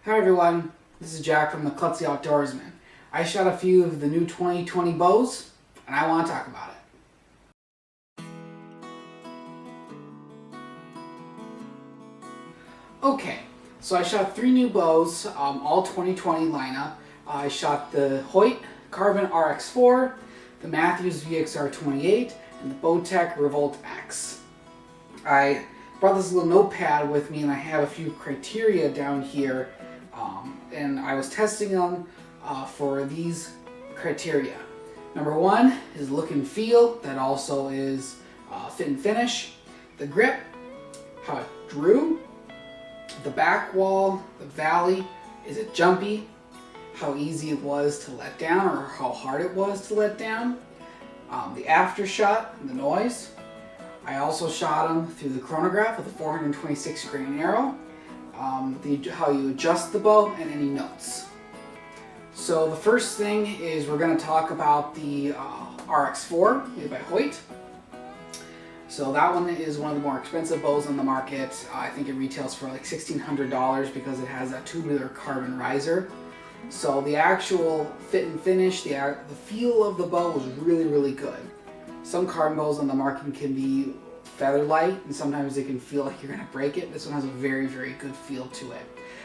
Hi everyone, this is Jack from the Klutzy Outdoorsman. I shot a few of the new 2020 bows, and I want to talk about it. Okay, so I shot 3 new bows, all 2020 lineup. I shot the Hoyt RX4, the Mathews VXR28, and the Bowtech Revolt X. I brought this little notepad with me and I have a few criteria down here, and I was testing them for these criteria. Number 1 is look and feel, that also is fit and finish. The grip, how it drew. The back wall, the valley, is it jumpy? How easy it was to let down or how hard it was to let down. The aftershock, the noise. I also shot them through the chronograph with a 426 grain arrow. How you adjust the bow and any notes. So the first thing is we're going to talk about the RX4 made by Hoyt. So that one is one of the more expensive bows on the market. I think it retails for like $1,600 because it has a tubular carbon riser. So the actual fit and finish, the feel of the bow was really good. Some carbon bows on the market can be feather light and sometimes they can feel like you're going to break it. This one has a very good feel to it.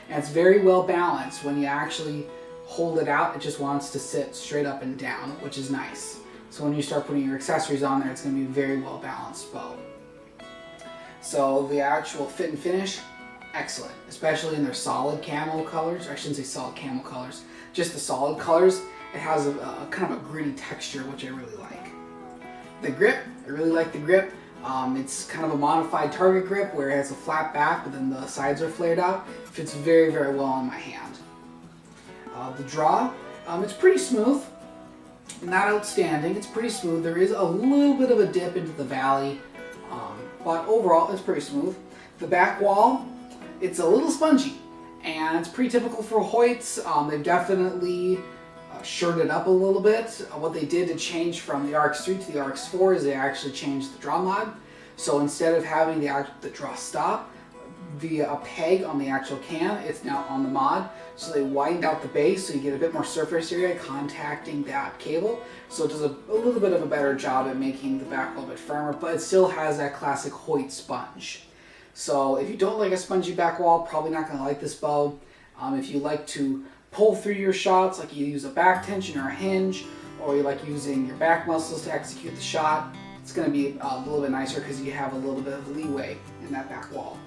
And it's very well balanced. When you actually hold it out, it just wants to sit straight up and down, which is nice. So when you start putting your accessories on there, it's going to be a very well balanced bow. So the actual fit and finish, excellent, especially in their solid camo colors. Or I shouldn't say solid camo colors, just the solid colors. It has a kind of a gritty texture, which I really like. The grip, I really like the grip. It's kind of a modified target grip where it has a flat back, but then the sides are flared out. It fits very well in my hand. The draw, it's pretty smooth. Not outstanding, it's pretty smooth. There is a little bit of a dip into the valley, but overall it's pretty smooth. The back wall, it's a little spongy, and it's pretty typical for Hoyts. They've definitely shirted up a little bit. What they did to change from the RX3 to the RX4 is they actually changed the draw mod. So instead of having the draw stop via a peg on the actual cam, it's now on the mod. So they widened out the base so you get a bit more surface area contacting that cable. So it does a little bit of a better job at making the back a little bit firmer, but it still has that classic Hoyt sponge. So if you don't like a spongy back wall, probably not going to like this bow. If you like to pull through your shots, like you use a back tension or a hinge, or you like using your back muscles to execute the shot, it's going to be a little bit nicer because you have a little bit of leeway in that back wall.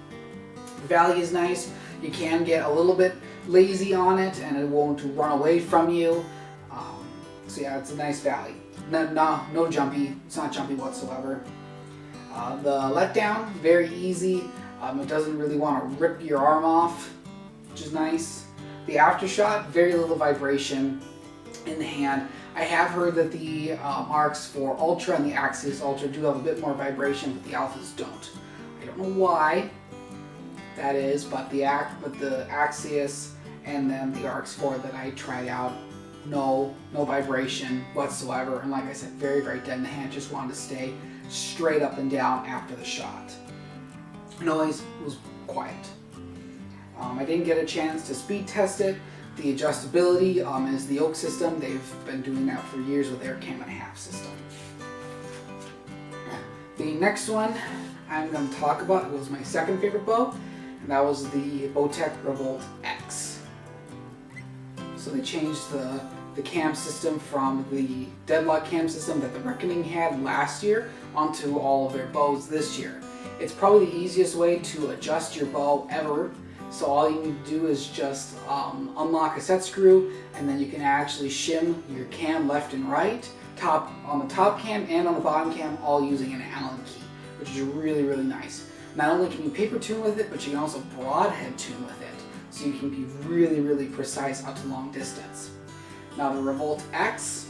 The valley is nice. You can get a little bit lazy on it and it won't run away from you. So yeah, it's a nice valley. No jumpy. It's not jumpy whatsoever. The letdown, very easy. It doesn't really want to rip your arm off, which is nice. The aftershock, very little vibration in the hand. I have heard that the RX4 Ultra and the Axius Ultra do have a bit more vibration, but the Alphas don't. I don't know why that is, but the Axius and then the RX4 that I tried out, no vibration whatsoever. And like I said, very dead in the hand. Just wanted to stay straight up and down after the shot. Noise was quiet. I didn't get a chance to speed test it. The adjustability is the Oak system. They've been doing that for years with their cam and a half system. The next one I'm going to talk about was my second favorite bow, and that was the Bowtech Revolt X. So they changed the cam system from the deadlock cam system that the Reckoning had last year onto all of their bows this year. It's probably the easiest way to adjust your bow ever. So all you need to do is just unlock a set screw, and then you can actually shim your cam left and right, on the top cam and on the bottom cam, all using an Allen key, which is really nice. Not only can you paper tune with it, but you can also broadhead tune with it, so you can be really precise out to long distance. Now the Revolt X,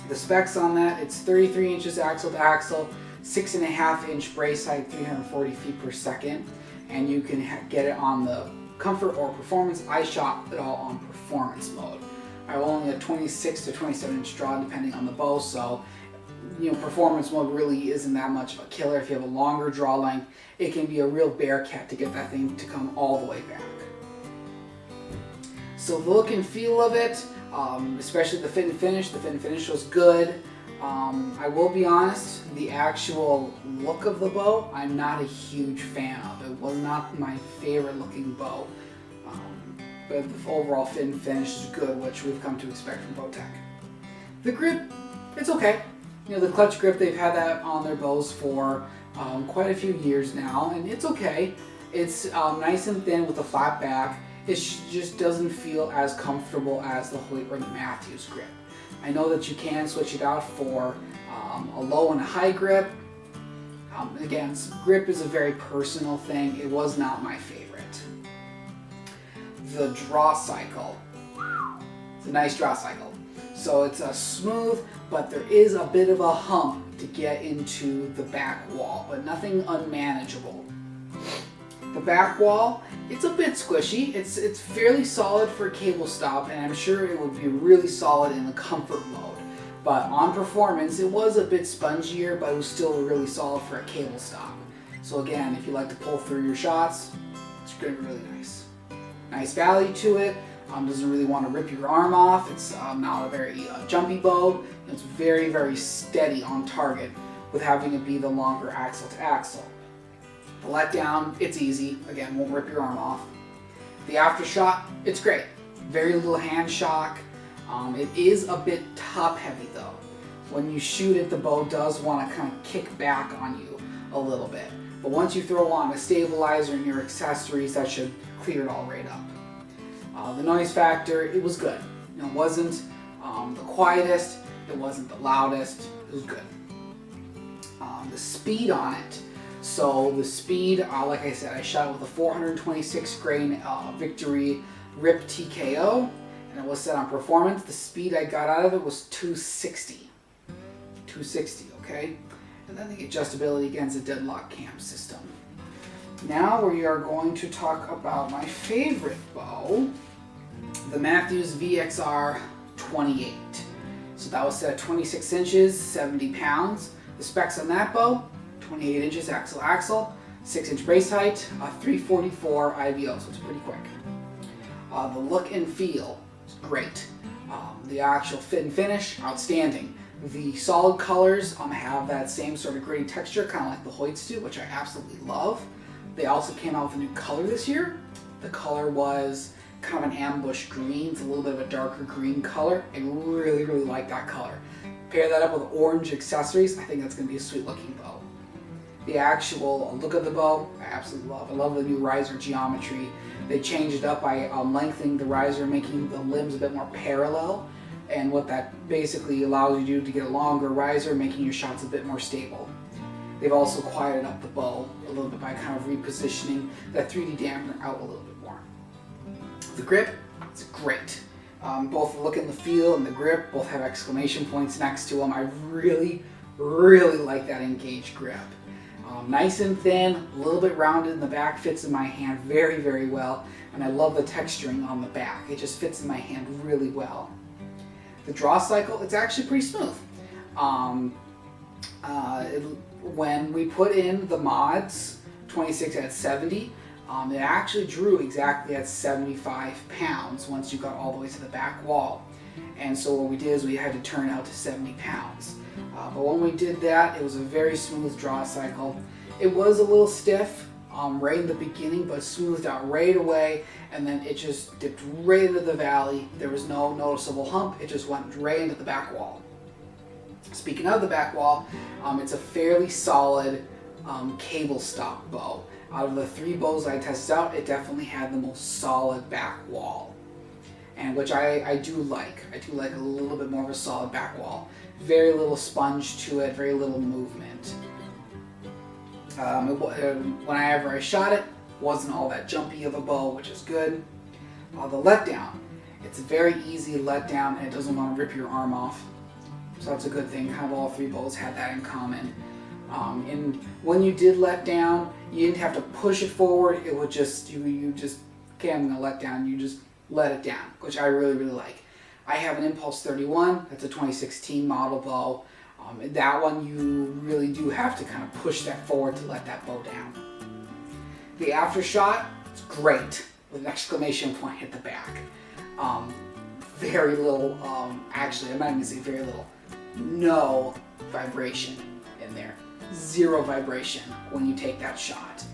the specs on that, it's 33 inches axle to axle, 6.5 inch brace height, 340 feet per second. And you can get it on the comfort or performance. I shot it all on performance mode. I have only a 26 to 27 inch draw depending on the bow, so performance mode really isn't that much of a killer. If you have a longer draw length, it can be a real bear cat to get that thing to come all the way back. So the look and feel of it, especially the fit and finish was good. I will be honest, the actual look of the bow, I'm not a huge fan of. It was not my favorite looking bow. But the overall fit and finish is good, which we've come to expect from Bowtech. The grip, it's okay. You know, the clutch grip, they've had that on their bows for quite a few years now, and it's okay. It's nice and thin with a flat back. It just doesn't feel as comfortable as the Hoyt or the Mathews grip. I know that you can switch it out for a low and a high grip. Again, grip is a very personal thing. It was not my favorite. The draw cycle. It's a nice draw cycle. So it's smooth, but there is a bit of a hump to get into the back wall, but nothing unmanageable. The back wall, it's a bit squishy. It's fairly solid for a cable stop, and I'm sure it would be really solid in the comfort mode. But on performance, it was a bit spongier, but it was still really solid for a cable stop. So again, if you like to pull through your shots, it's going to be really nice. Nice value to it. Doesn't really want to rip your arm off. It's not a very jumpy bow. It's very, very steady on target with having it be the longer axle to axle. The letdown, it's easy. Again, won't rip your arm off. The aftershock, it's great. Very little hand shock. It is a bit top heavy though. When you shoot it, the bow does want to kind of kick back on you a little bit. But once you throw on a stabilizer and your accessories, that should clear it all right up. The noise factor, it was good. It wasn't the quietest, it wasn't the loudest, it was good. The speed on it. So the speed, like I said, I shot it with a 426 grain Victory Rip TKO, and it was set on performance. The speed I got out of it was 260. 260, okay? And then the adjustability against the deadlock cam system. Now we are going to talk about my favorite bow, the Mathews VXR28. So that was set at 26 inches, 70 pounds. The specs on that bow, 28 inches axle, 6-inch brace height, 344 IVO, so it's pretty quick. The look and feel is great. The actual fit and finish, outstanding. The solid colors have that same sort of gritty texture, kind of like the Hoyts do, which I absolutely love. They also came out with a new color this year. The color was kind of an ambush green. It's a little bit of a darker green color. I really, really like that color. Pair that up with orange accessories, I think that's going to be a sweet looking bow. The actual look of the bow, I absolutely love. I love the new riser geometry. They changed it up by lengthening the riser, making the limbs a bit more parallel. And what that basically allows you to do to get a longer riser, making your shots a bit more stable. They've also quieted up the bow a little bit by kind of repositioning that 3D dampener out a little bit more. The grip, it's great. Both the look and the feel and the grip both have exclamation points next to them. I really, really like that engaged grip. Nice and thin, a little bit rounded in the back, fits in my hand very, very well. And I love the texturing on the back. It just fits in my hand really well. The draw cycle, it's actually pretty smooth. When we put in the mods, 26 at 70, it actually drew exactly at 75 pounds once you got all the way to the back wall. And so what we did is we had to turn out to 70 pounds. But when we did that, it was a very smooth draw cycle. It was a little stiff right in the beginning, but smoothed out right away, and then it just dipped right into the valley. There was no noticeable hump, it just went right into the back wall. Speaking of the back wall, it's a fairly solid cable stop bow. Out of the 3 bows I tested out, it definitely had the most solid back wall, and which I do like. I do like a little bit more of a solid back wall. Very little sponge to it, very little movement. Whenever I shot it, wasn't all that jumpy of a bow, which is good. The letdown, it's a very easy letdown, and it doesn't want to rip your arm off. So that's a good thing. Kind of all 3 bows had that in common. And when you did let down, you didn't have to push it forward. It would just, you just, okay, I'm going to let down. You just let it down, which I really, really like. I have an Impulse 31. That's a 2016 model bow. That one, you really do have to kind of push that forward to let that bow down. The Aftershock, it's great. with an exclamation point at the back. Very little, actually, I'm not even gonna say very little, no vibration in there. Zero vibration when you take that shot.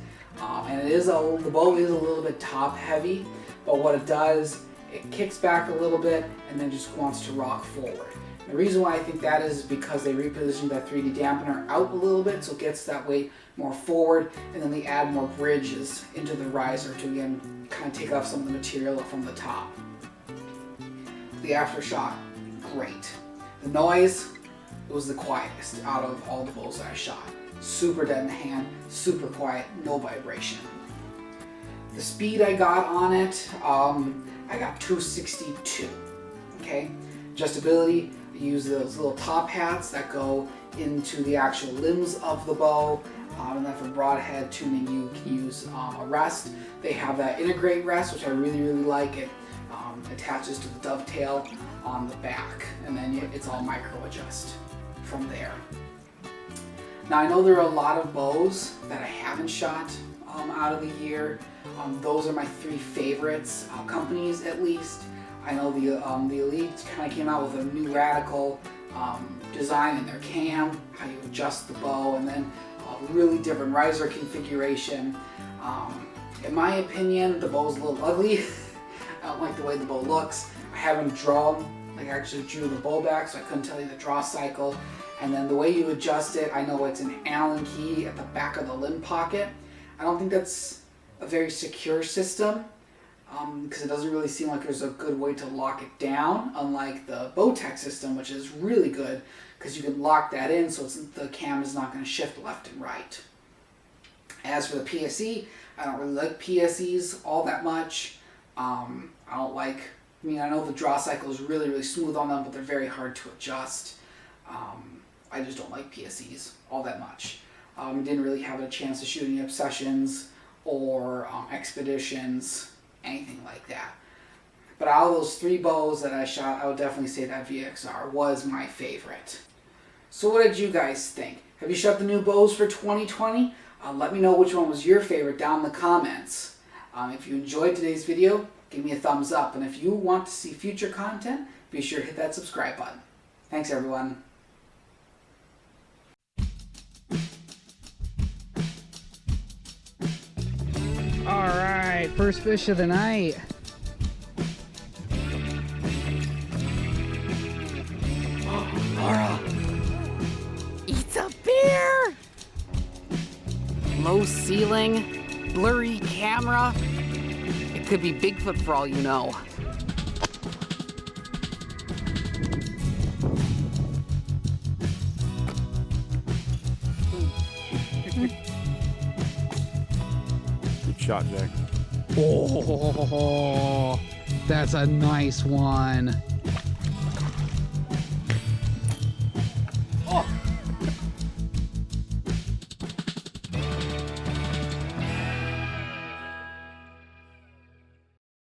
And the bow is a little bit top heavy, but what it does, it kicks back a little bit and then just wants to rock forward. The reason why I think that is because they repositioned that 3D dampener out a little bit, so it gets that weight more forward, and then they add more bridges into the riser to again kind of take off some of the material from the top. The Aftershock, great. The noise, it was the quietest out of all the bows that I shot. Super dead in the hand, super quiet, no vibration. The speed I got on it, I got 262, okay? Adjustability, I use those little top hats that go into the actual limbs of the bow, and then for broadhead tuning you can use a rest. They have that integrate rest, which I really like. It attaches to the dovetail on the back, and then it's all micro adjust from there. Now I know there are a lot of bows that I haven't shot out of the year. Those are my three favorites, companies at least. I know the Elite kind of came out with a new radical design in their cam, how you adjust the bow, and then a really different riser configuration. In my opinion, the bow's a little ugly. I don't like the way the bow looks. I haven't drawn, like I actually drew the bow back, so I couldn't tell you the draw cycle. And then the way you adjust it, I know it's an Allen key at the back of the limb pocket. I don't think that's a very secure system, because it doesn't really seem like there's a good way to lock it down, unlike the Bowtech system, which is really good because you can lock that in so the cam is not going to shift left and right. As for the PSE, I don't really like PSEs all that much. I know the draw cycle is really smooth on them, but they're very hard to adjust. I just don't like PSEs all that much. Didn't really have a chance to shoot any obsessions or expeditions, anything like that. But out of those three bows that I shot, I would definitely say that VXR was my favorite. So what did you guys think? Have you shot the new bows for 2020? Let me know which one was your favorite down in the comments. If you enjoyed today's video, give me a thumbs up. And if you want to see future content, be sure to hit that subscribe button. Thanks everyone. Alright, first fish of the night. Oh, Laura! It's a bear! Low ceiling, blurry camera. It could be Bigfoot for all you know. Good shot, Jack. Oh, that's a nice one.